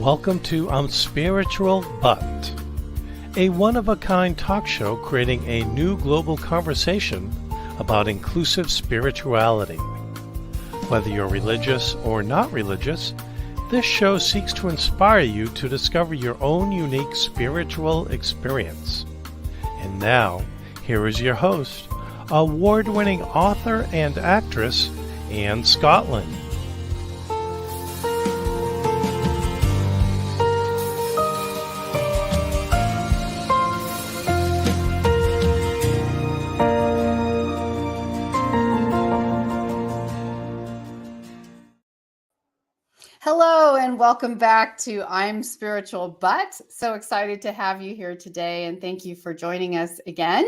Welcome to Spiritual But, a one-of-a-kind talk show creating a new global conversation about inclusive spirituality. Whether you're religious or not religious, this show seeks to inspire you to discover your own unique spiritual experience. And now, here is your host, award-winning author and actress, Anne Scottlin. Hello and welcome back to I'm Spiritual But. So excited to have you here today and thank you for joining us again.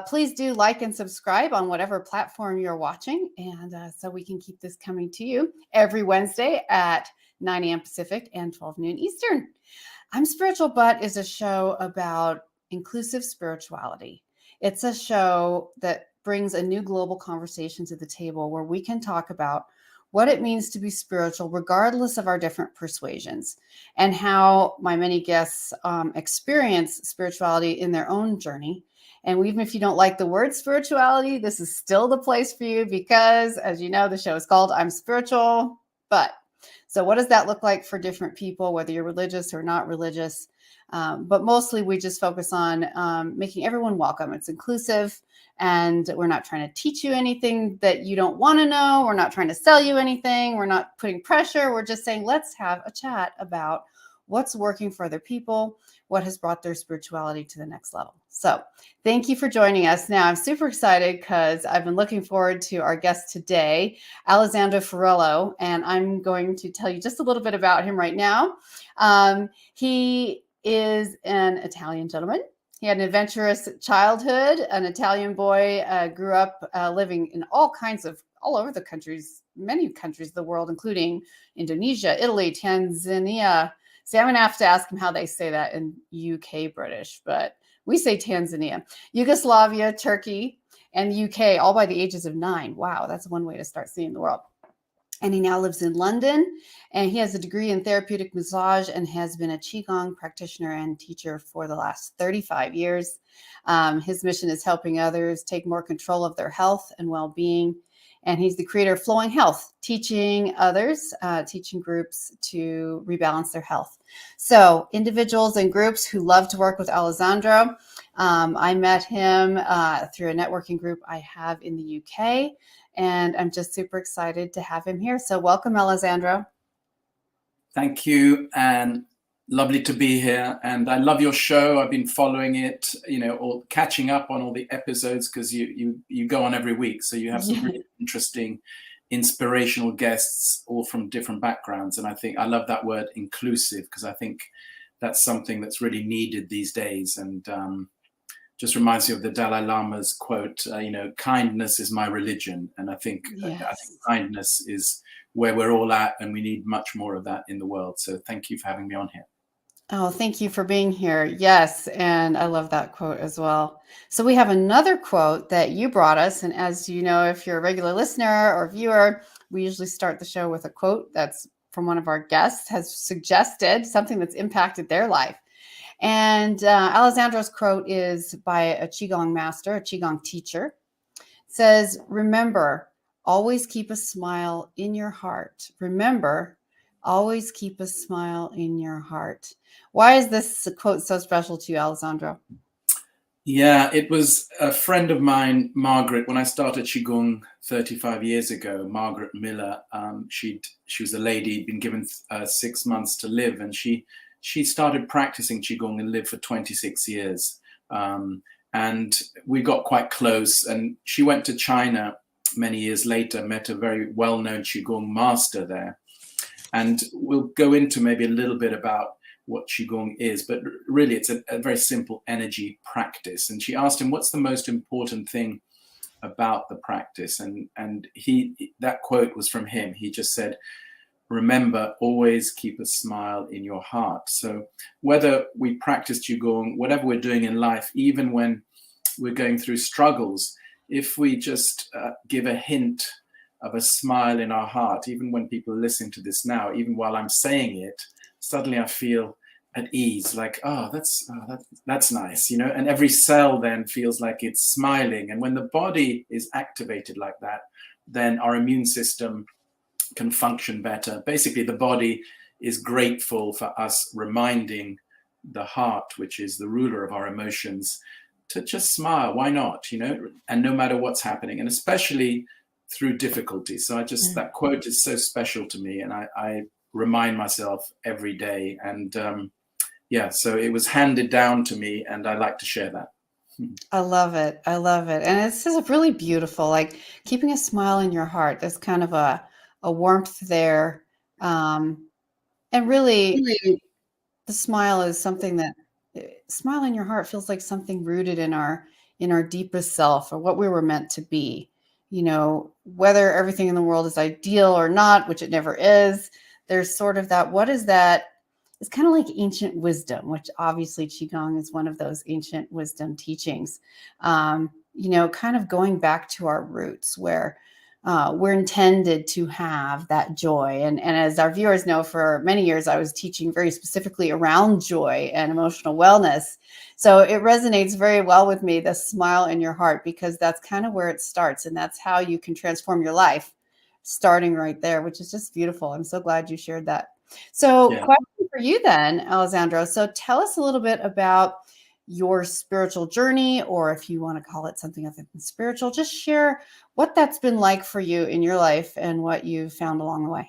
Please do like and subscribe on whatever platform you're watching, and so we can keep this coming to you every Wednesday at 9 a.m. Pacific and 12 noon Eastern. I'm Spiritual But is a show about inclusive spirituality. It's a show that brings a new global conversation to the table where we can talk about what it means to be spiritual, regardless of our different persuasions, and how my many guests experience spirituality in their own journey. And even if you don't like the word spirituality, this is still the place for you because, as you know, the show is called I'm Spiritual But. So what does that look like for different people, whether you're religious or not religious? But mostly we just focus on making everyone welcome. It's inclusive. And we're not trying to teach you anything that you don't want to know. We're not trying to sell you anything. We're not putting pressure. We're just saying, let's have a chat about what's working for other people, what has brought their spirituality to the next level. So thank you for joining us. Now, I'm super excited because I've been looking forward to our guest today, Alessandro Ferullo, and I'm going to tell you just a little bit about him right now. He is an Italian gentleman. He had an adventurous childhood. An Italian boy, grew up living in all over the countries, many countries of the world, including Indonesia, Italy, Tanzania. See, I'm going to have to ask him how they say that in UK British, but we say Tanzania, Yugoslavia, Turkey, and the UK, all by the ages of 9. Wow, that's one way to start seeing the world. And he now lives in London, and he has a degree in therapeutic massage and has been a Qigong practitioner and teacher for the last 35 years. His mission is helping others take more control of their health and well-being. And he's the creator of Flowing Health, teaching others, teaching groups to rebalance their health. So individuals and groups who love to work with Alessandro. I met him through a networking group I have in the UK. And I'm just super excited to have him here. So welcome, Alessandro. Thank you, and lovely to be here. And I love your show. I've been following it, or catching up on all the episodes because you go on every week. So you have some really interesting, inspirational guests, all from different backgrounds. And I love that word inclusive because I think that's something that's really needed these days. And just reminds me of the Dalai Lama's quote, kindness is my religion. And I think kindness is where we're all at, and we need much more of that in the world. So thank you for having me on here. Oh, thank you for being here. Yes, and I love that quote as well. So we have another quote that you brought us. And as you know, if you're a regular listener or viewer, we usually start the show with a quote that's from one of our guests, has suggested something that's impacted their life. And Alessandro's quote is by a Qigong master, a Qigong teacher. It says, remember, always keep a smile in your heart. Remember, always keep a smile in your heart. Why is this quote so special to you, Alessandro? Yeah, it was a friend of mine, Margaret, when I started Qigong 35 years ago, Margaret Miller. She was a lady, been given 6 months to live, and she started practicing Qigong and lived for 26 years. And we got quite close, and she went to China many years later, met a very well-known Qigong master there. And we'll go into maybe a little bit about what Qigong is, but really it's a very simple energy practice. And she asked him, what's the most important thing about the practice? And that quote was from him. He just said, remember, always keep a smile in your heart. So whether we practice Qigong, whatever we're doing in life, even when we're going through struggles, if we just give a hint of a smile in our heart, even when people listen to this now, even while I'm saying it, suddenly I feel at ease, like, that's nice, you know, and every cell then feels like it's smiling. And when the body is activated like that, then our immune system can function better. Basically, the body is grateful for us reminding the heart, which is the ruler of our emotions, to just smile. Why not, you know, and no matter what's happening, and especially through difficulty. So that quote is so special to me, and I remind myself every day. And so it was handed down to me, and I like to share that. I love it. I love it. And it's just really beautiful, like keeping a smile in your heart. There's kind of a warmth there. And really, the smile is something that smile in your heart feels like something rooted in our deepest self, or what we were meant to be. You know, whether everything in the world is ideal or not, which it never is, there's sort of that, what is that? It's kind of like ancient wisdom, which obviously Qigong is one of those ancient wisdom teachings. You know, kind of going back to our roots, where we're intended to have that joy. And as our viewers know, for many years, I was teaching very specifically around joy and emotional wellness. So it resonates very well with me, the smile in your heart, because that's kind of where it starts. And that's how you can transform your life, starting right there, which is just beautiful. I'm so glad you shared that. So question for you then, Alessandro. So tell us a little bit about your spiritual journey, or if you want to call it something other than spiritual, just share what that's been like for you in your life and what you've found along the way.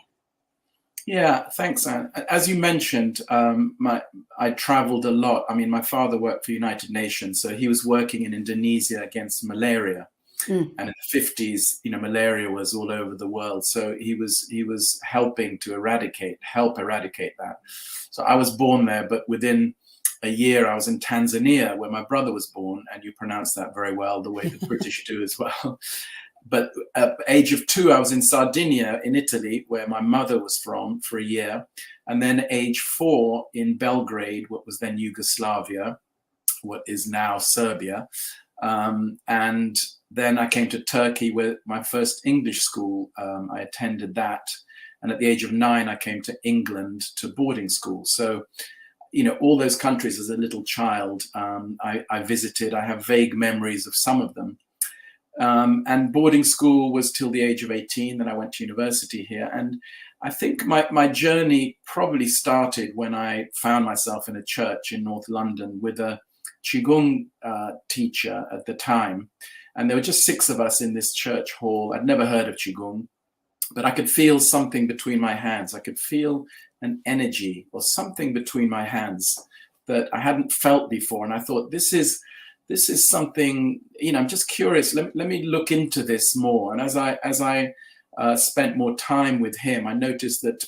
Yeah, thanks, Anne. As you mentioned, I traveled a lot. I mean, my father worked for United Nations, so he was working in Indonesia against malaria. And in the 50s, you know, malaria was all over the world. So he was helping to help eradicate that. So I was born there, but within a year I was in Tanzania, where my brother was born, and you pronounce that very well, the way the British do as well. But at the age of 2, I was in Sardinia in Italy, where my mother was from, for a year. And then age 4 in Belgrade, what was then Yugoslavia, what is now Serbia. And then I came to Turkey, where my first English school, I attended that. And at the age of 9, I came to England to boarding school. So, you know, all those countries as a little child, I visited. I have vague memories of some of them. And boarding school was till the age of 18. Then I went to university here. And I think my journey probably started when I found myself in a church in North London with a Qigong teacher at the time. And there were just 6 of us in this church hall. I'd never heard of Qigong, but I could feel something between my hands. I could feel an energy or something between my hands that I hadn't felt before. And I thought, this is something, you know, I'm just curious. Let me look into this more. And as I spent more time with him, I noticed that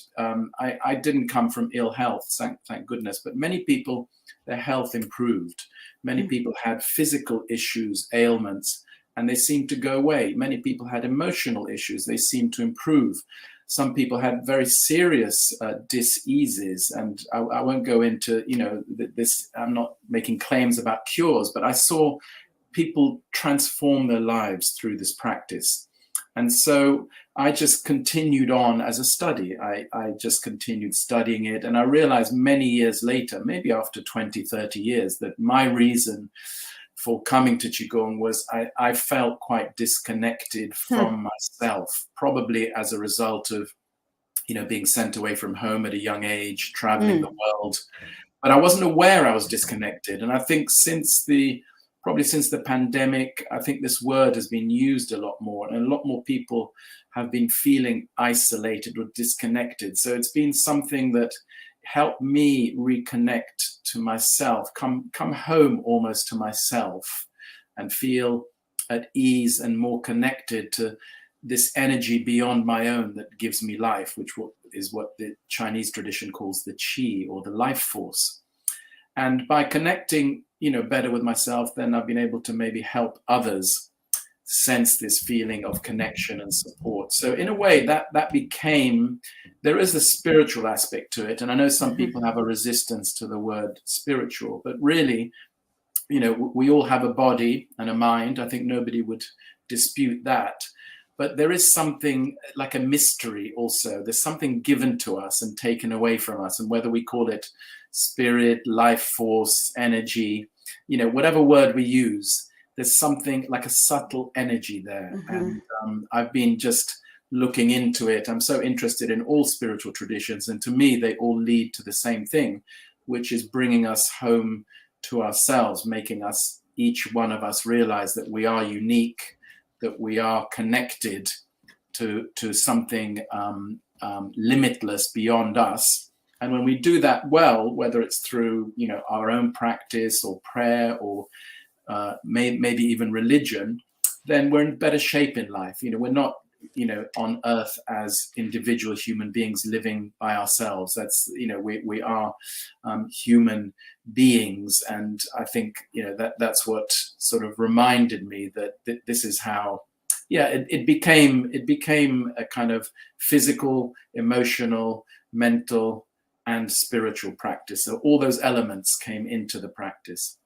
I didn't come from ill health, thank goodness, but many people, their health improved. Many people had physical issues, ailments, and they seemed to go away. Many people had emotional issues. They seemed to improve. Some people had very serious diseases, and I won't go into, you know, this. I'm not making claims about cures, but I saw people transform their lives through this practice. And so I just continued on as a study. I just continued studying it. And I realized many years later, maybe after 20, 30 years, that my reason for coming to Qigong was I felt quite disconnected from myself, probably as a result of, you know, being sent away from home at a young age, traveling the world. But I wasn't aware I was disconnected. And I think probably since the pandemic, I think this word has been used a lot more, and a lot more people have been feeling isolated or disconnected. So it's been something that helped me reconnect to myself, come home almost to myself, and feel at ease and more connected to this energy beyond my own that gives me life, which is what the Chinese tradition calls the qi, or the life force. And by connecting, you know, better with myself, then I've been able to maybe help others sense this feeling of connection and support. So in a way that became, there is a spiritual aspect to it. And I know some people have a resistance to the word spiritual, but really, you know, we all have a body and a mind. I think nobody would dispute that. but there is something like a mystery also. There's something given to us and taken away from us. And whether we call it spirit, life force, energy, whatever word we use, there's something like a subtle energy there. And I've been just looking into it. I'm so interested in all spiritual traditions. And to me, they all lead to the same thing, which is bringing us home to ourselves, making us, each one of us, realize that we are unique, that we are connected to something limitless beyond us. And when we do that well, whether it's through our own practice or prayer or maybe even religion, then we're in better shape in life. We're not on earth as individual human beings living by ourselves. That's we are human beings, and I think that's what sort of reminded me that this is how it became a kind of physical, emotional, mental, and spiritual practice. So all those elements came into the practice.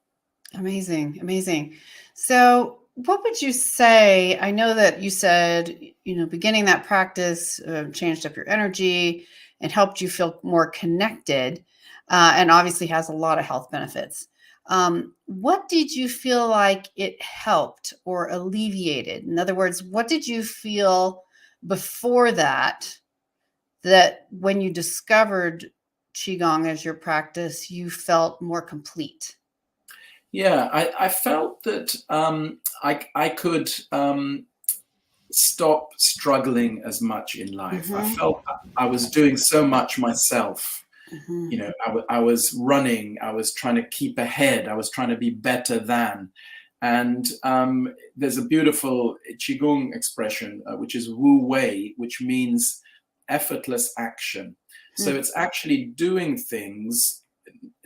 Amazing. So what would you say? I know that you said, beginning that practice changed up your energy and helped you feel more connected, and obviously has a lot of health benefits. What did you feel like it helped or alleviated? In other words, what did you feel before that when you discovered Qigong as your practice, you felt more complete? Yeah, I felt that I could stop struggling as much in life. I felt I was doing so much myself. I was running, I was trying to keep ahead, I was trying to be better than. And there's a beautiful Qigong expression, which is Wu Wei, which means effortless action. So it's actually doing things,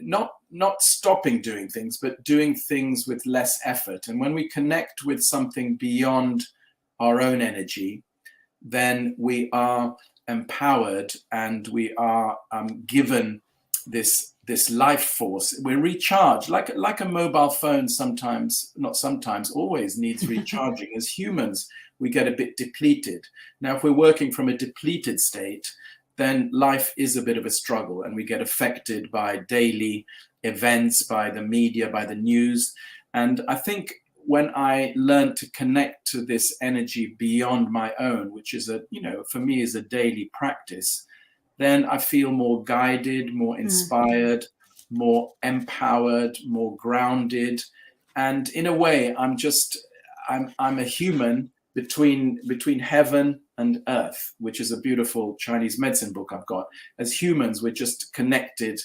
not stopping doing things, but doing things with less effort. And when we connect with something beyond our own energy, then we are empowered and we are given this life force. We're recharged like a mobile phone. Always needs recharging. As humans, we get a bit depleted. Now, if we're working from a depleted state, then life is a bit of a struggle, and we get affected by daily events, by the media, by the news. And I think when I learned to connect to this energy beyond my own, which is for me is a daily practice, then I feel more guided, more inspired, more empowered, more grounded. And in a way, I'm a human between heaven and earth, which is a beautiful Chinese medicine book I've got. As humans, we're just connected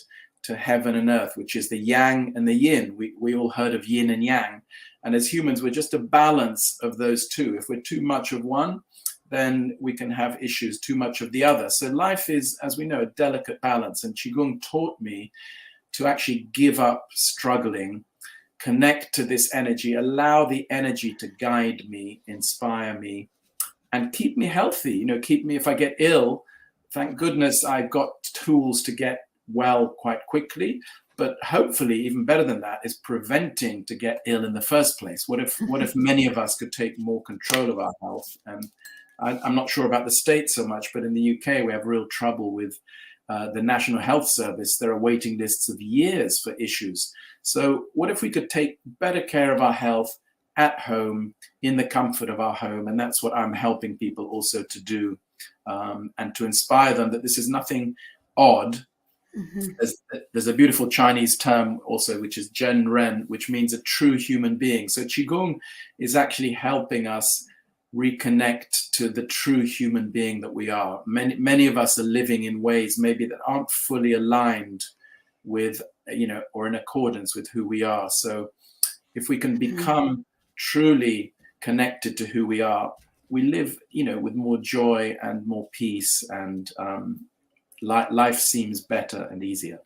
to heaven and earth, which is the yang and the yin. We all heard of yin and yang. And as humans, we're just a balance of those two. If we're too much of one, then we can have issues, too much of the other. So life is, as we know, a delicate balance. And Qigong taught me to actually give up struggling, connect to this energy, allow the energy to guide me, inspire me, and keep me healthy. Keep me, if I get ill, thank goodness I've got tools to get well quite quickly. But hopefully, even better than that, is preventing to get ill in the first place. What if many of us could take more control of our health? And I'm not sure about the States so much, but in the UK, we have real trouble with the National Health Service. There are waiting lists of years for issues. So what if we could take better care of our health at home, in the comfort of our home? And that's what I'm helping people also to do, and to inspire them that this is nothing odd. There's a beautiful Chinese term also, which is Zhen Ren, which means a true human being. So Qigong is actually helping us reconnect to the true human being that we are. Many of us are living in ways maybe that aren't fully aligned with, or in accordance with who we are. So if we can become truly connected to who we are, we live, with more joy and more peace, and life seems better and easier.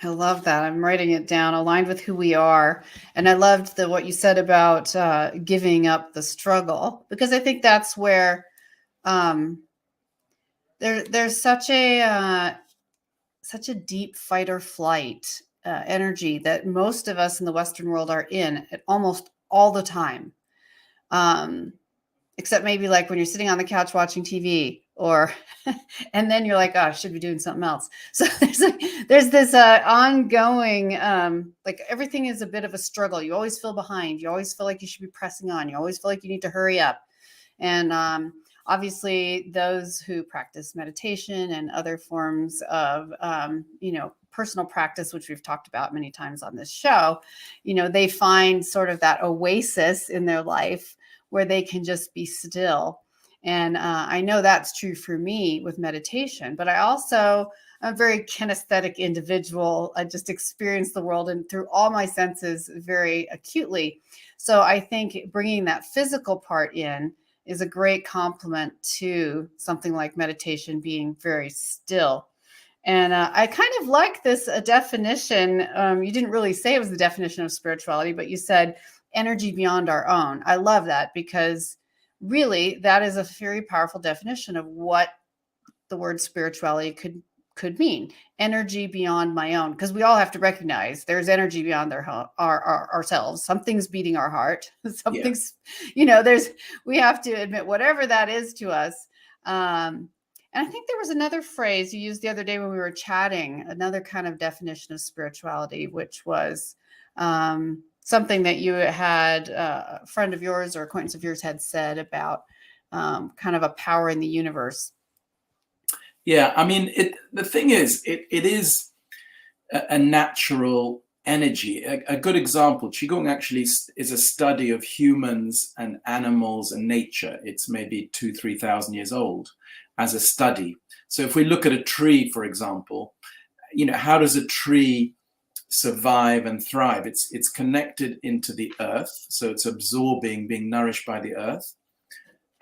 I love that. I'm writing it down, aligned with who we are. And I loved what you said about giving up the struggle, because I think that's where there's such a deep fight or flight energy that most of us in the Western world are in at almost all the time. except maybe like when you're sitting on the couch watching TV, or and then you're like, oh, I should be doing something else. So there's this ongoing, like everything is a bit of a struggle. You always feel behind. You always feel like you should be pressing on. You always feel like you need to hurry up. And obviously, those who practice meditation and other forms of, personal practice, which we've talked about many times on this show, they find sort of that oasis in their life where they can just be still. And I know that's true for me with meditation, but I also am a very kinesthetic individual. I just experience the world and through all my senses very acutely. So I think bringing that physical part in is a great complement to something like meditation, being very still. And I kind of like this definition. You didn't really say it was the definition of spirituality, but you said energy beyond our own. I love that, because really that is a very powerful definition of what the word spirituality could mean. Energy beyond my own, because we all have to recognize there's energy beyond ourselves. Something's beating our heart. Something's, we have to admit whatever that is to us. And I think there was another phrase you used the other day when we were chatting, another kind of definition of spirituality, which was something that you had, a friend of yours or acquaintance of yours had said about kind of a power in the universe. Yeah, I mean, the thing is, it is a natural energy. A good example, Qigong actually is a study of humans and animals and nature. It's maybe 2,000-3,000 years old as a study. So if we look at a tree, for example, how does a tree survive and thrive? It's connected into the earth, so it's absorbing, being nourished by the earth.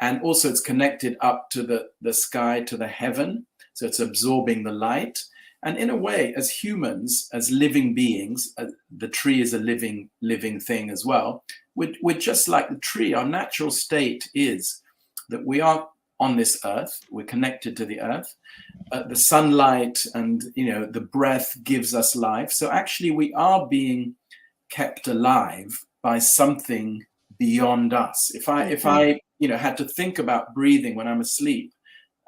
And also it's connected up to the sky, to the heaven. So it's absorbing the light. And in a way, as humans, as living beings, the tree is a living thing as well. We're just like the tree. Our natural state is that we are on this earth. We're connected to the earth. The sunlight and the breath gives us life. So actually, we are being kept alive by something beyond us. If I had to think about breathing when I'm asleep,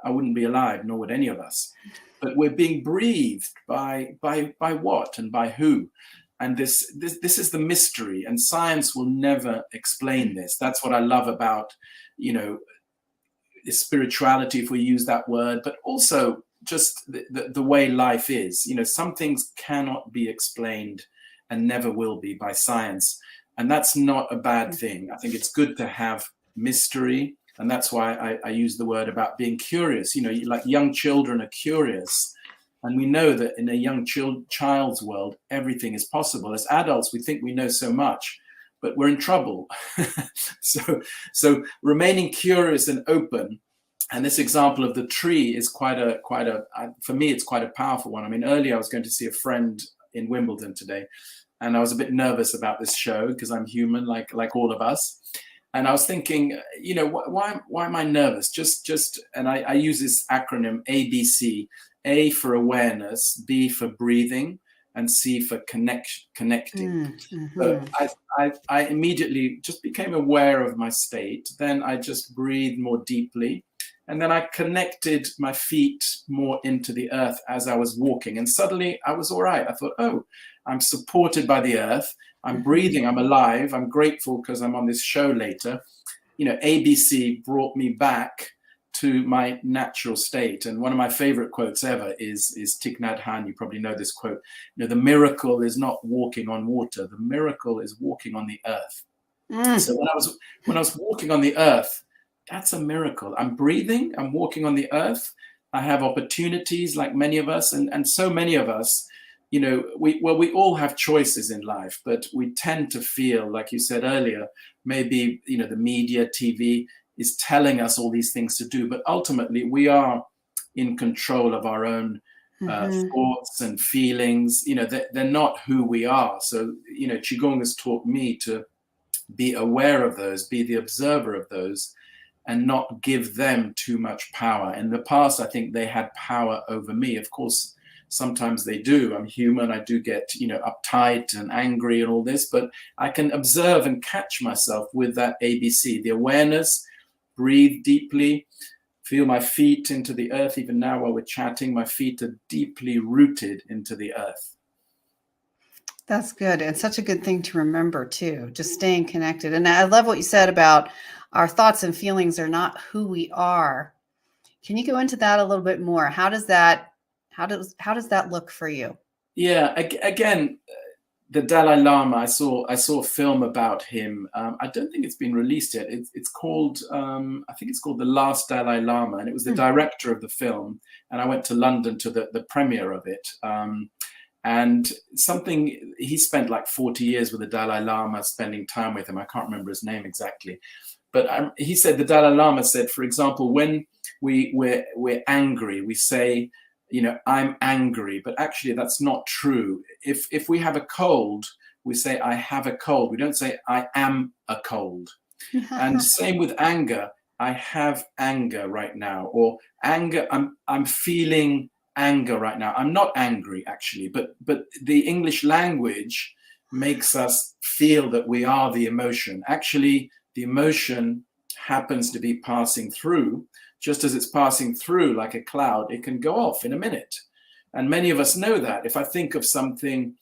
I wouldn't be alive, nor would any of us. But we're being breathed by what and by who? And this is the mystery, and science will never explain this. That's what I love about, spirituality, if we use that word, but also just the way life is. Some things cannot be explained and never will be by science. And that's not a bad thing. I think it's good to have mystery. And that's why I use the word about being curious. Like young children are curious. And we know that in a young child's world, everything is possible. As adults, we think we know so much, but we're in trouble. So remaining curious and open. And this example of the tree is for me, it's quite a powerful one. I mean, earlier I was going to see a friend in Wimbledon today, and I was a bit nervous about this show because I'm human, like all of us. And I was thinking, why am I nervous? And I use this acronym ABC: A for awareness, B for breathing, and C for connecting. Mm-hmm. So I immediately just became aware of my state. Then I just breathed more deeply. And then I connected my feet more into the earth as I was walking. And suddenly I was all right. I thought, oh, I'm supported by the earth. I'm breathing. I'm alive. I'm grateful because I'm on this show later. ABC brought me back to my natural state. And one of my favorite quotes ever is Thich Nhat Hanh. You probably know this quote. The miracle is not walking on water. The miracle is walking on the earth. So when I was walking on the earth, that's a miracle. I'm breathing, I'm walking on the earth. I have opportunities like many of us, and so many of us, we all have choices in life, but we tend to feel, like you said earlier, maybe, the media, TV is telling us all these things to do, but ultimately we are in control of our own thoughts and feelings. They're not who we are. So, Qigong has taught me to be aware of those, be the observer of those, and not give them too much power. In the past, I think they had power over me. Of course, sometimes they do. I'm human. I do get, uptight and angry and all this, but I can observe and catch myself with that ABC, the awareness, breathe deeply, feel my feet into the earth. Even now while we're chatting, my feet are deeply rooted into the earth. That's good. And such a good thing to remember too, just staying connected. And I love what you said about our thoughts and feelings are not who we are. Can you go into that a little bit more? How does that look for you? Yeah, again, the Dalai Lama, I saw a film about him. I don't think it's been released yet. It's called, I think it's called The Last Dalai Lama, and it was the director of the film. And I went to London to the premiere of it. And he spent like 40 years with the Dalai Lama, spending time with him. I can't remember his name exactly. But he said, the Dalai Lama said, for example, when we're angry, we say, I'm angry, but actually that's not true. If we have a cold, we say, I have a cold. We don't say, I am a cold. And same with anger. I have anger right now, or anger. I'm feeling anger right now. I'm not angry actually, but the English language makes us feel that we are the emotion. Actually, the emotion happens to be passing through. Just as it's passing through like a cloud, it can go off in a minute. And many of us know that. If I think of something,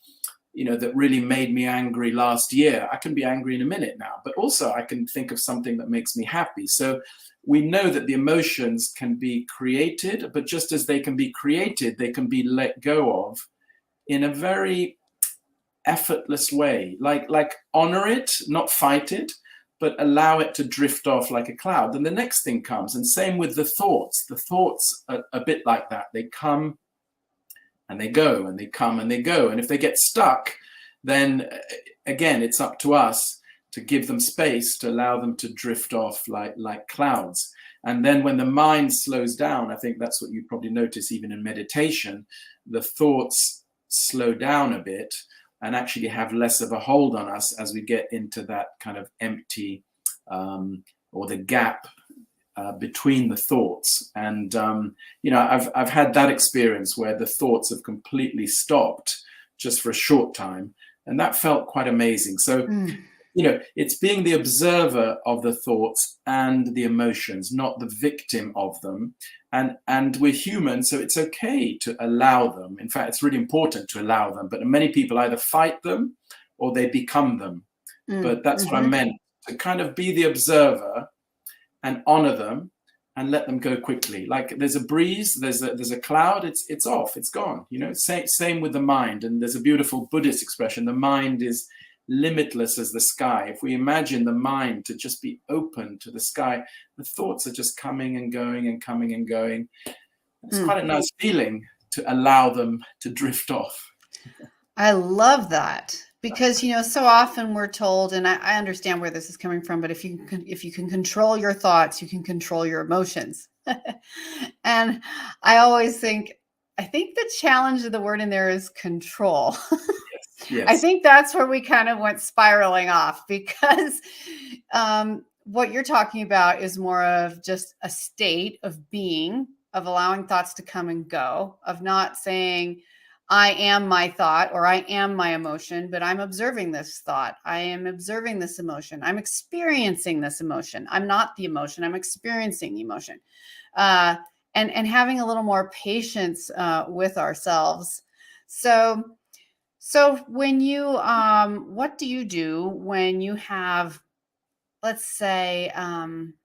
that really made me angry last year, I can be angry in a minute now. But also I can think of something that makes me happy. So we know that the emotions can be created, but just as they can be created, they can be let go of in a very effortless way. Like honor it, not fight it, but allow it to drift off like a cloud. Then the next thing comes. And same with the thoughts. The thoughts are a bit like that. They come and they go, and they come and they go. And if they get stuck, then again, it's up to us to give them space, to allow them to drift off like clouds. And then when the mind slows down, I think that's what you probably notice even in meditation, the thoughts slow down a bit and actually have less of a hold on us as we get into that kind of empty or the gap between the thoughts. And, I've had that experience where the thoughts have completely stopped just for a short time. And that felt quite amazing. So, it's being the observer of the thoughts and the emotions, not the victim of them. And we're human, so it's okay to allow them. In fact, it's really important to allow them. But many people either fight them or they become them. But that's what I meant, to kind of be the observer and honor them and let them go quickly. Like there's a breeze, there's a cloud, it's off, it's gone. Same with the mind. And there's a beautiful Buddhist expression, the mind is limitless as the sky. If we imagine the mind to just be open to the sky, the thoughts are just coming and going and coming and going. It's quite a nice feeling to allow them to drift off. I love that, because so often we're told, and I understand where this is coming from, but if you can control your thoughts, you can control your emotions. And I always think the challenge of the word in there is control. Yes. I think that's where we kind of went spiraling off, because what you're talking about is more of just a state of being, of allowing thoughts to come and go, of not saying, I am my thought or I am my emotion, but I'm observing this thought. I am observing this emotion. I'm experiencing this emotion. I'm not the emotion. I'm experiencing the emotion. And having a little more patience with ourselves. So when you, what do you do when you have, let's say,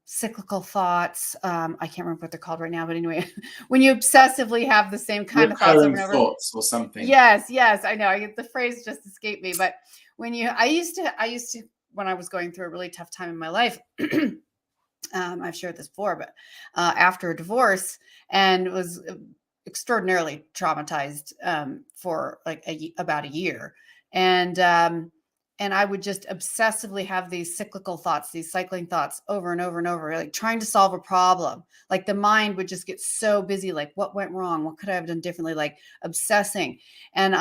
cyclical thoughts? I can't remember what they're called right now, but anyway, when you obsessively have the same kind of thoughts over and over. Thoughts or something. Yes, I know. The phrase just escaped me, but I used to, when I was going through a really tough time in my life, I've shared this before, but after a divorce, and was extraordinarily traumatized for like about a year. And I would just obsessively have these cyclical thoughts, these cycling thoughts over and over and over, like trying to solve a problem. Like the mind would just get so busy, like what went wrong? What could I have done differently? Like obsessing. And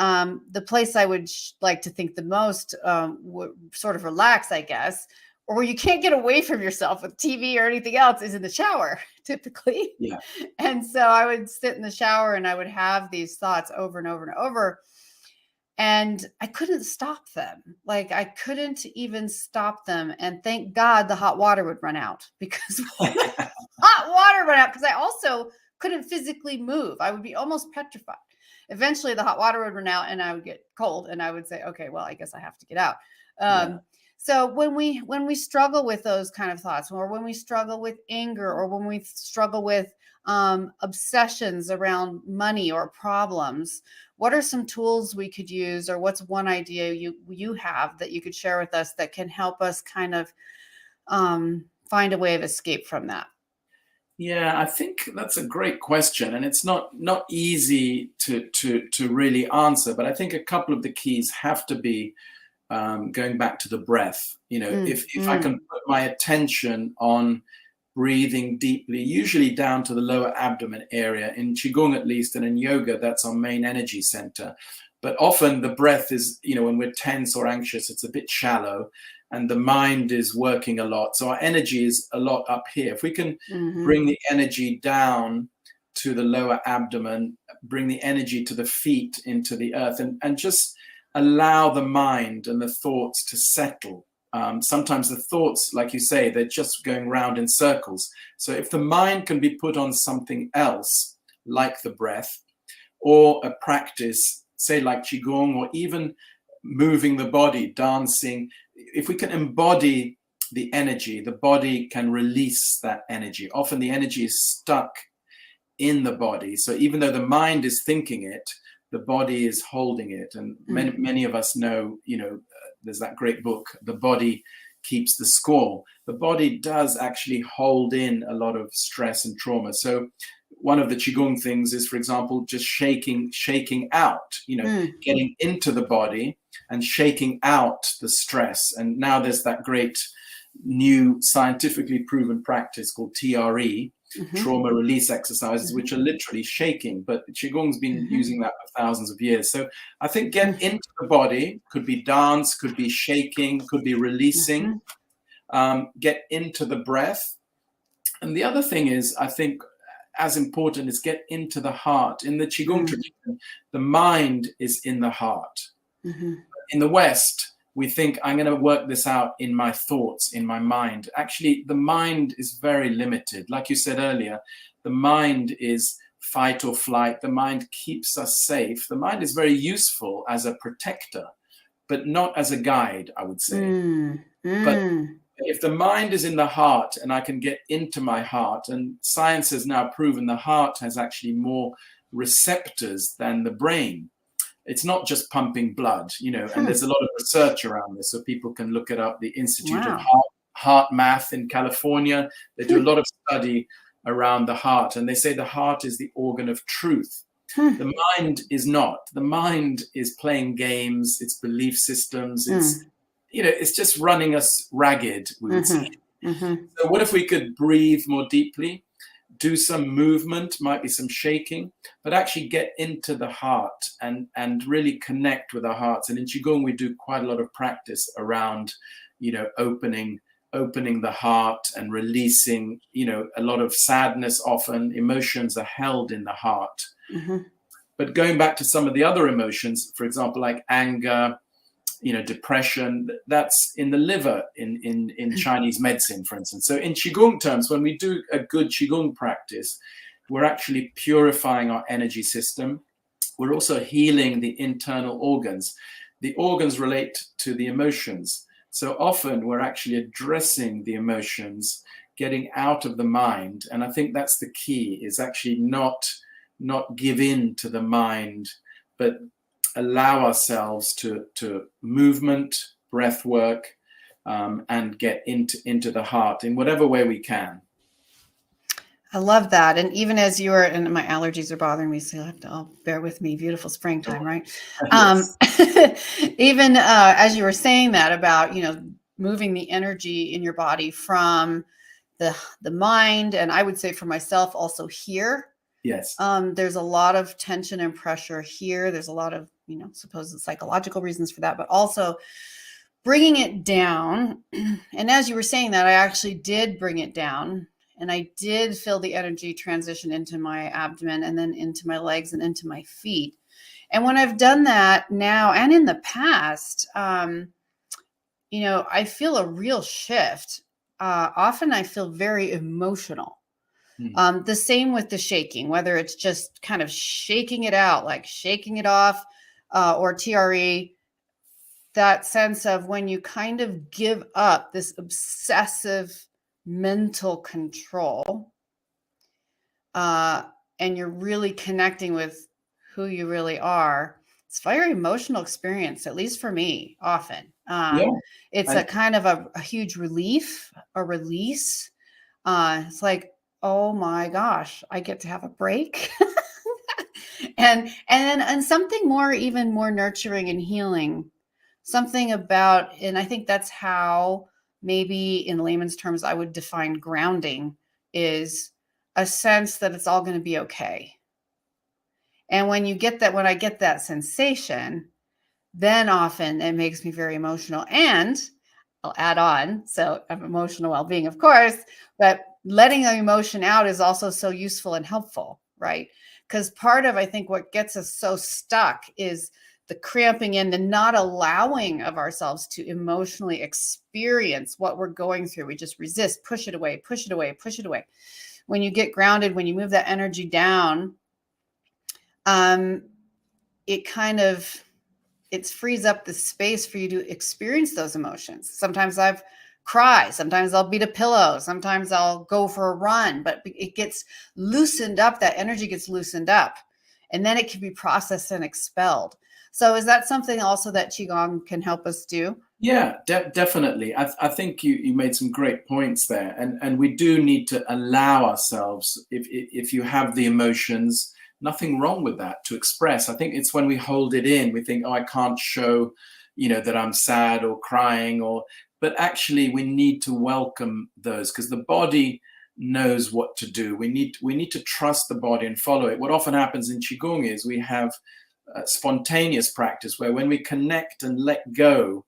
the place I would like to think the most would sort of relax, I guess, or where you can't get away from yourself with TV or anything else, is in the shower, typically. Yeah. And so I would sit in the shower and I would have these thoughts over and over and over. And I couldn't stop them. Like I couldn't even stop them. And thank God the hot water would run out, because hot water ran out, because I also couldn't physically move. I would be almost petrified. Eventually the hot water would run out and I would get cold, and I would say, okay, well, I guess I have to get out. So when we struggle with those kind of thoughts, or when we struggle with anger, or when we struggle with obsessions around money or problems, what are some tools we could use, or what's one idea you have that you could share with us that can help us kind of find a way of escape from that? Yeah, I think that's a great question, and it's not easy to really answer. But I think a couple of the keys have to be going back to the breath. If I can put my attention on breathing deeply, usually down to the lower abdomen area, in Qigong at least, and in yoga, that's our main energy center. But often the breath is, when we're tense or anxious, it's a bit shallow, and the mind is working a lot. So our energy is a lot up here. If we can bring the energy down to the lower abdomen, bring the energy to the feet, into the earth, and just allow the mind and the thoughts to settle. Sometimes the thoughts, like you say, they're just going round in circles. So if the mind can be put on something else, like the breath, or a practice, say like Qigong, or even moving the body, dancing, if we can embody the energy, the body can release that energy. Often the energy is stuck in the body. So even though the mind is thinking it, the body is holding it. And many of us know, there's that great book, The Body Keeps the Score. The body does actually hold in a lot of stress and trauma. So one of the Qigong things is, for example, just shaking out, getting into the body and shaking out the stress. And now there's that great new scientifically proven practice called TRE, trauma release exercises, which are literally shaking, but Qigong's been using that for thousands of years. So I think get into the body, could be dance, could be shaking, could be releasing, get into the breath. And the other thing is, I think as important, is get into the heart. In the Qigong tradition, the mind is in the heart. In the West, we think, I'm going to work this out in my thoughts, in my mind. Actually, the mind is very limited. Like you said earlier, the mind is fight or flight. The mind keeps us safe. The mind is very useful as a protector, but not as a guide, I would say. But if the mind is in the heart and I can get into my heart, and science has now proven the heart has actually more receptors than the brain. It's not just pumping blood, and there's a lot of research around this, so people can look it up. The Institute of Heart Math in California, they do a lot of study around the heart, and they say the heart is the organ of truth. The mind is not. The mind is playing games, its belief systems, it's just running us ragged, we would say. So what if we could breathe more deeply, do some movement, might be some shaking, but actually get into the heart and really connect with our hearts. And in Qigong, we do quite a lot of practice around, opening the heart and releasing, a lot of sadness. Often emotions are held in the heart. But going back to some of the other emotions, for example, like anger, depression, that's in the liver in Chinese medicine, for instance. So in Qigong terms, when we do a good Qigong practice, we're actually purifying our energy system. We're also healing the internal organs. The organs relate to the emotions. So often we're actually addressing the emotions, getting out of the mind. And I think that's the key, is actually not give in to the mind, but allow ourselves to movement, breath work, and get into the heart in whatever way we can. I love that. And even as you were, and my allergies are bothering me, so you'll have to bear with me. Beautiful springtime, right? Even as you were saying that about, moving the energy in your body from the mind, and I would say for myself also here. Yes. There's a lot of tension and pressure here. There's a lot of, supposed psychological reasons for that, but also bringing it down. And as you were saying that, I actually did bring it down, and I did feel the energy transition into my abdomen and then into my legs and into my feet. And when I've done that now and in the past, I feel a real shift. Often I feel very emotional. The same with the shaking, whether it's just kind of shaking it out, like shaking it off, or TRE, that sense of when you kind of give up this obsessive mental control, and you're really connecting with who you really are. It's a very emotional experience, at least for me, often. It's a kind of a huge relief, a release. It's like, oh my gosh, I get to have a break. and something more, even more nurturing and healing. Something about, and I think that's how maybe in layman's terms I would define grounding, is a sense that it's all going to be okay. And when I get that sensation, then often it makes me very emotional. And I'll add on, so I'm emotional well-being, of course, but letting the emotion out is also so useful and helpful, right? Because part of, I think, what gets us so stuck is the cramping in, the not allowing of ourselves to emotionally experience what we're going through. We just resist, push it away, push it away, push it away. When you get grounded, when you move that energy down, it frees up the space for you to experience those emotions. Sometimes I've cried, sometimes I'll beat a pillow, sometimes I'll go for a run, but it gets loosened up, that energy gets loosened up, and then it can be processed and expelled. So is that something also that Qigong can help us do? Yeah, definitely. I think you made some great points there, and we do need to allow ourselves, if you have the emotions, nothing wrong with that, to express. I think it's when we hold it in, we think, oh, I can't show, that I'm sad or crying, but actually we need to welcome those, because the body knows what to do. We need to trust the body and follow it. What often happens in Qigong is we have spontaneous practice where when we connect and let go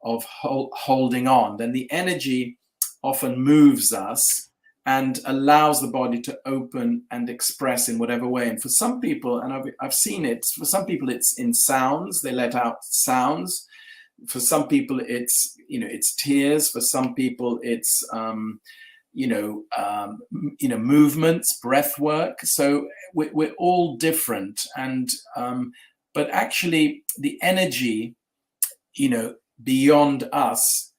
of holding on, then the energy often moves us and allows the body to open and express in whatever way. And for some people, and I've seen it, for some people it's in sounds, they let out sounds. For some people it's tears. For some people it's movements, breath work. So we're all different, and but actually the energy beyond us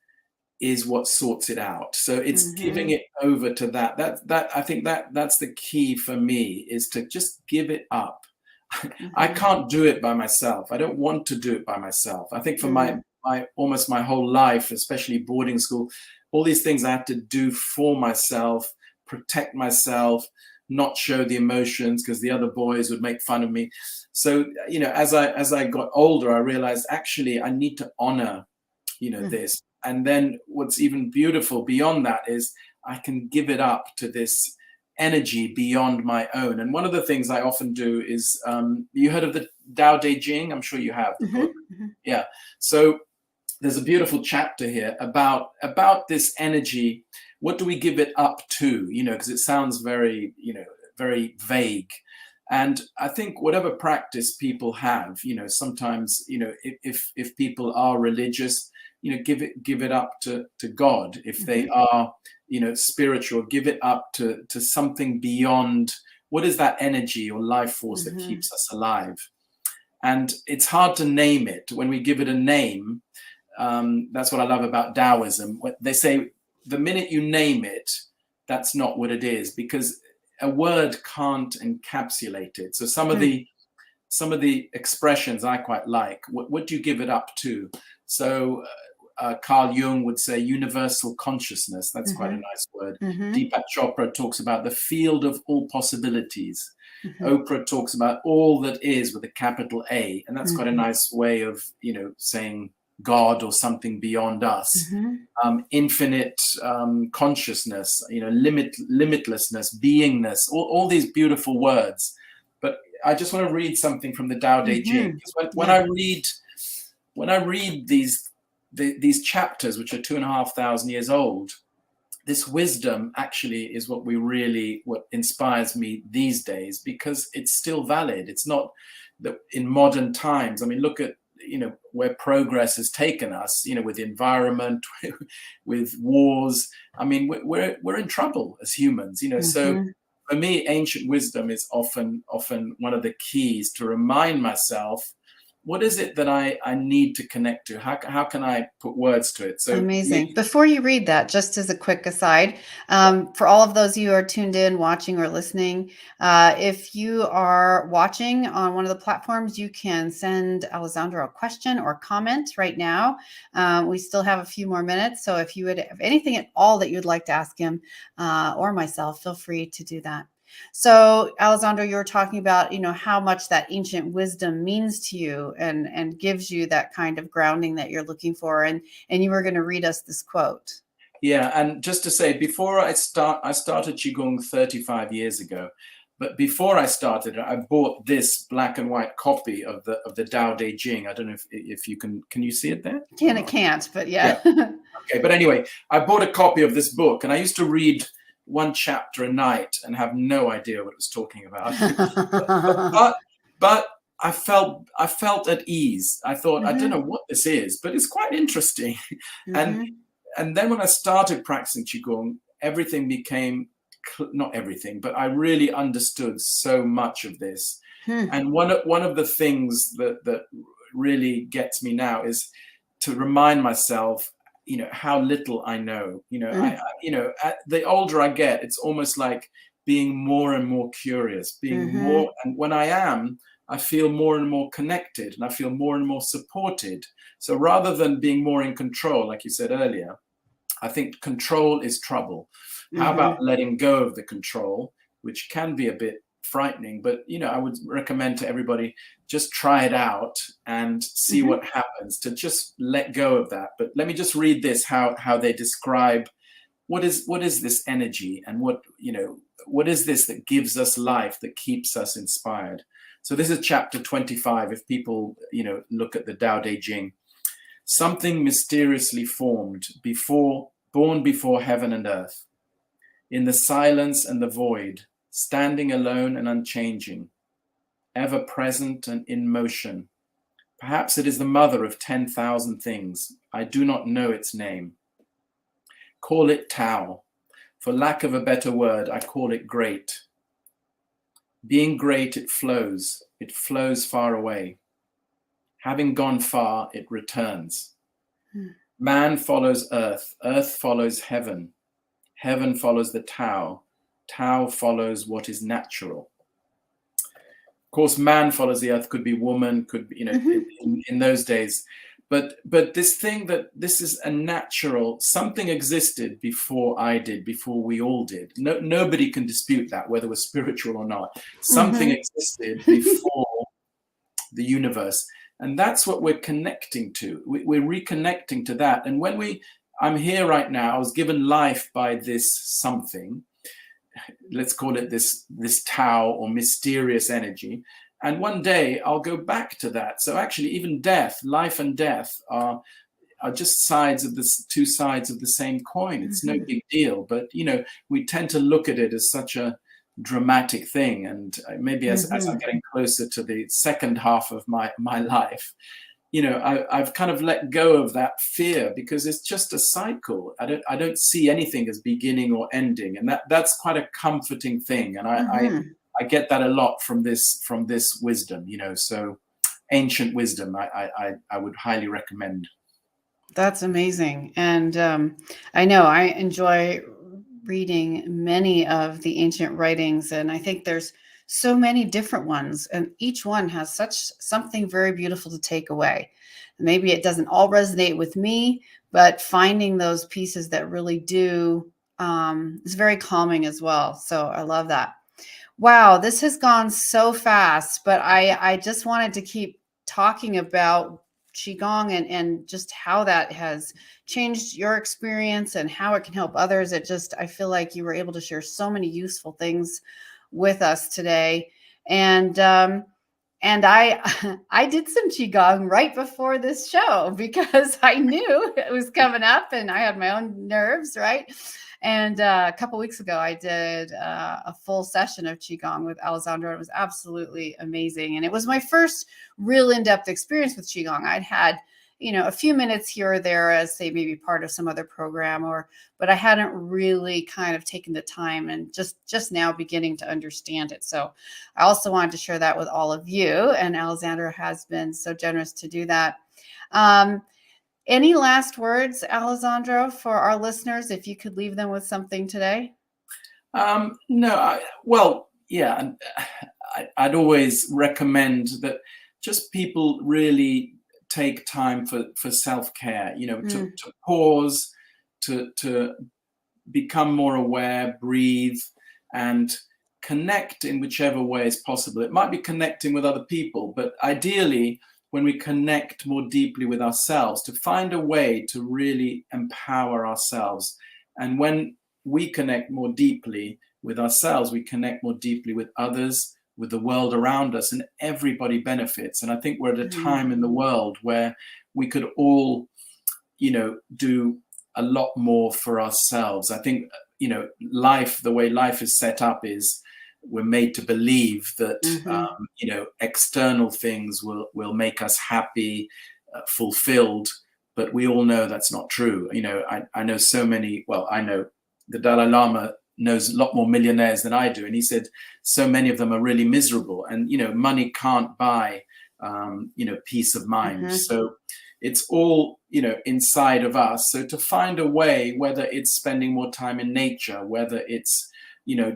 is what sorts it out. So it's giving it over to that I think that's the key for me, is to just give it up. I can't do it by myself. I don't want to do it by myself. I think for my almost my whole life, especially boarding school, all these things I had to do for myself, protect myself, not show the emotions because the other boys would make fun of me. So as I got older, I realized actually I need to honor this. And then what's even beautiful beyond that is I can give it up to this energy beyond my own. And one of the things I often do is, you heard of the Dao De Jing? I'm sure you have the book. Yeah. So there's a beautiful chapter here about this energy. What do we give it up to? Because it sounds very, very vague. And I think whatever practice people have, sometimes, if people are religious, give it up to God. If they are, spiritual, give it up to something beyond. What is that energy or life force that keeps us alive? And it's hard to name it. When we give it a name, that's what I love about Taoism. They say the minute you name it, that's not what it is, because a word can't encapsulate it. So some of the expressions I quite like. What do you give it up to? So Carl Jung would say universal consciousness. That's quite a nice word. Deepak Chopra talks about the field of all possibilities. Oprah talks about all that is with a capital A, and that's quite a nice way of saying God or something beyond us. Infinite consciousness, limitlessness, beingness, all these beautiful words. But I just want to read something from the Dao De Jing. When I read these chapters, which are 2,500 years old, this wisdom actually is what inspires me these days, because it's still valid. It's not that in modern times, I mean, look at, where progress has taken us, with the environment, with wars. I mean, we're in trouble as humans, So for me, ancient wisdom is often one of the keys to remind myself, what is it that I need to connect to? How can I put words to it? So amazing. Before you read that, just as a quick aside, for all of those of you who are tuned in, watching or listening, if you are watching on one of the platforms, you can send Alessandro a question or comment right now. We still have a few more minutes. So if you would have anything at all that you'd like to ask him or myself, feel free to do that. So, Alessandro, you were talking about, how much that ancient wisdom means to you and gives you that kind of grounding that you're looking for. And you were going to read us this quote. Yeah, and just to say, before I started Qigong 35 years ago. But before I started, I bought this black and white copy of the Dao De Jing. I don't know if you can you see it there? Can't, but yeah. Okay, but anyway, I bought a copy of this book, and I used to read one chapter a night and have no idea what it was talking about. but I felt at ease. I thought, I don't know what this is, but it's quite interesting. And then when I started practicing Qigong, everything became, not everything, but I really understood so much of this. And one of the things that really gets me now is to remind myself, how little I know. The older I get, it's almost like being more and more curious, being more. And when I feel more and more connected, and I feel more and more supported. So rather than being more in control, like you said earlier, I think control is trouble. How about letting go of the control, which can be a bit frightening, but I would recommend to everybody, just try it out and see what happens, to just let go of that. But let me just read this, how they describe what is this energy, and what is this that gives us life, that keeps us inspired. So this is chapter 25. If people look at the Dao De Jing, something mysteriously formed, born before heaven and earth, in the silence and the void, standing alone and unchanging, ever present and in motion. Perhaps it is the mother of 10,000 things. I do not know its name. Call it Tao. For lack of a better word, I call it great. Being great, it flows far away. Having gone far, it returns. Man follows earth follows heaven. Heaven follows the Tao. Tao follows what is natural. Of course, man follows the earth, could be woman, could be, in those days. But this thing that this is a natural, something existed before I did, before we all did. Nobody can dispute that, whether we're spiritual or not. Something existed before the universe. And that's what we're connecting to. We're reconnecting to that. And when I'm here right now, I was given life by this something. Let's call it this Tao, or mysterious energy. And one day I'll go back to that. So actually, even life and death are just two sides of the same coin. It's no big deal. But, we tend to look at it as such a dramatic thing. And maybe as I'm getting closer to the second half of my life, I've kind of let go of that fear, because it's just a cycle. I don't see anything as beginning or ending, and that's quite a comforting thing. And I get that a lot from this wisdom. So ancient wisdom, I would highly recommend. That's amazing, and I know I enjoy reading many of the ancient writings, and I think there's so many different ones, and each one has something very beautiful to take away. Maybe it doesn't all resonate with me, but finding those pieces that really do is very calming as well. So I love that. Wow, this has gone so fast, but I just wanted to keep talking about Qigong and just how that has changed your experience and how it can help others. I feel like you were able to share so many useful things with us today. And I did some Qigong right before this show, because I knew it was coming up and I had my own nerves, right? And a couple weeks ago, I did a full session of Qigong with Alessandro. It was absolutely amazing. And it was my first real in-depth experience with Qigong. I'd had, a few minutes here or there as, say, maybe part of some other program, but I hadn't really kind of taken the time and just now beginning to understand it. So I also wanted to share that with all of you. And Alessandro has been so generous to do that. Any last words, Alessandro, for our listeners, if you could leave them with something today? No, I'd always recommend that just people really take time for self-care, to pause, to become more aware, breathe, and connect in whichever way is possible. It might be connecting with other people, but ideally, when we connect more deeply with ourselves, to find a way to really empower ourselves. And when we connect more deeply with ourselves, we connect more deeply with others, with the world around us, and everybody benefits. And I think we're at a time in the world where we could all, do a lot more for ourselves. I think, life, the way life is set up is we're made to believe that, external things will make us happy, fulfilled, but we all know that's not true. I know so many, I know the Dalai Lama knows a lot more millionaires than I do. And he said, so many of them are really miserable, and, money can't buy, peace of mind. So it's all, inside of us. So to find a way, whether it's spending more time in nature, whether it's,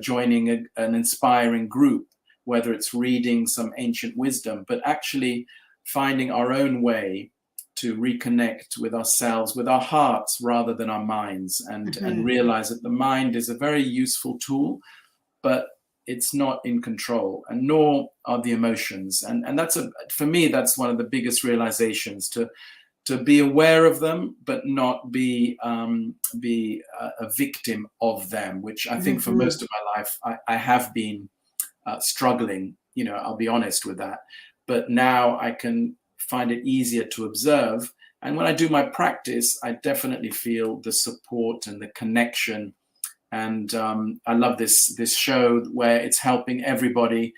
joining an inspiring group, whether it's reading some ancient wisdom, but actually finding our own way to reconnect with ourselves, with our hearts rather than our minds, and realize that the mind is a very useful tool, but it's not in control, and nor are the emotions. And that's for me, that's one of the biggest realizations, to be aware of them, but not be a victim of them, which I think for most of my life, I have been struggling, I'll be honest with that. But now I can find it easier to observe. And when I do my practice, I definitely feel the support and the connection. And I love this show where it's helping everybody,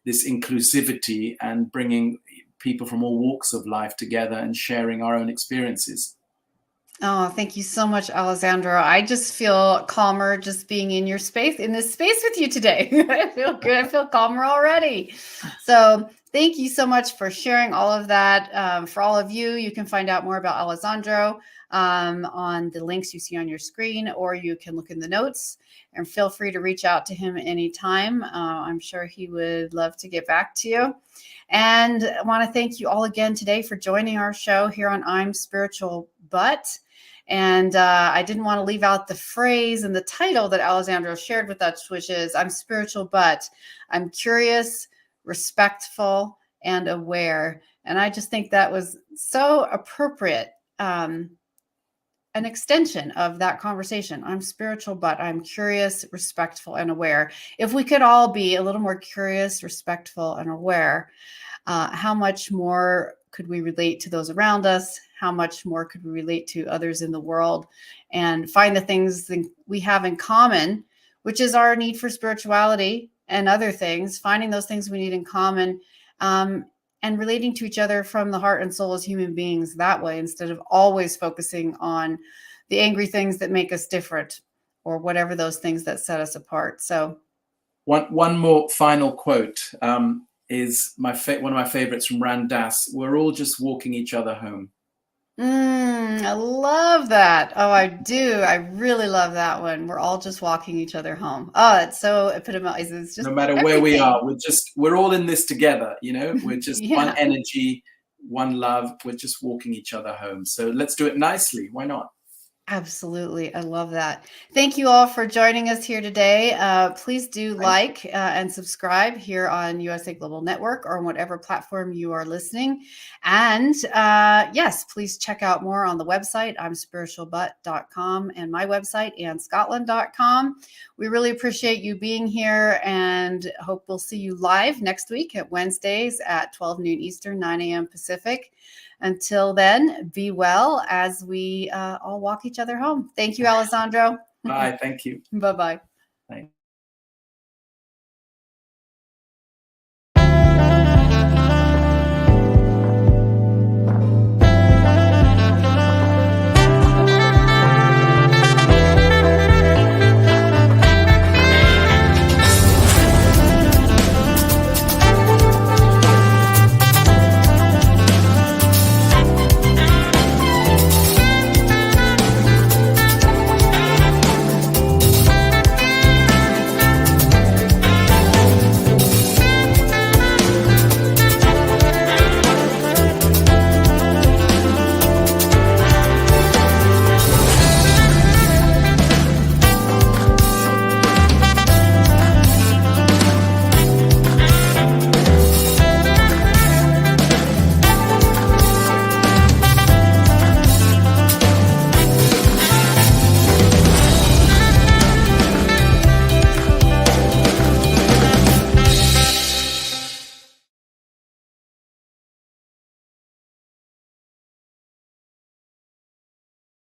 this inclusivity and bringing people from all walks of life together and sharing our own experiences. Oh, thank you so much, Alessandro. I just feel calmer just being in this space with you today. I feel good. I feel calmer already. So thank you so much for sharing all of that. For all of you, you can find out more about Alessandro on the links you see on your screen, or you can look in the notes, and feel free to reach out to him anytime. I'm sure he would love to get back to you. And I want to thank you all again today for joining our show here on I'm Spiritual But. And I didn't want to leave out the phrase and the title that Alessandro shared with us, which is I'm spiritual, but I'm curious, respectful, and aware. And I just think that was so appropriate. An extension of that conversation. I'm spiritual, but I'm curious, respectful, and aware. If we could all be a little more curious, respectful, and aware, how much more could we relate to those around us? How much more could we relate to others in the world, and find the things that we have in common, which is our need for spirituality and other things, finding those things we need in common, and relating to each other from the heart and soul as human beings that way, instead of always focusing on the angry things that make us different, or whatever those things that set us apart. So one more final quote is one of my favorites from Ram Dass. We're all just walking each other home. I love that. Oh, I do. I really love that one. We're all just walking each other home. Oh, it's so epitomizes just no matter where we are, we're all in this together. We're just one energy, one love. We're just walking each other home. So let's do it nicely. Why not? Absolutely. I love that. Thank you all for joining us here today. Please do like and subscribe here on USA Global Network, or on whatever platform you are listening. And yes, please check out more on the website, imspiritualbut.com, and my website, Scottlin.com. We really appreciate you being here, and hope we'll see you live next week at Wednesdays at 12 noon Eastern, 9 a.m. Pacific. Until then, be well as we all walk each other home. Thank you, Alessandro. Bye. Thank you. Bye-bye.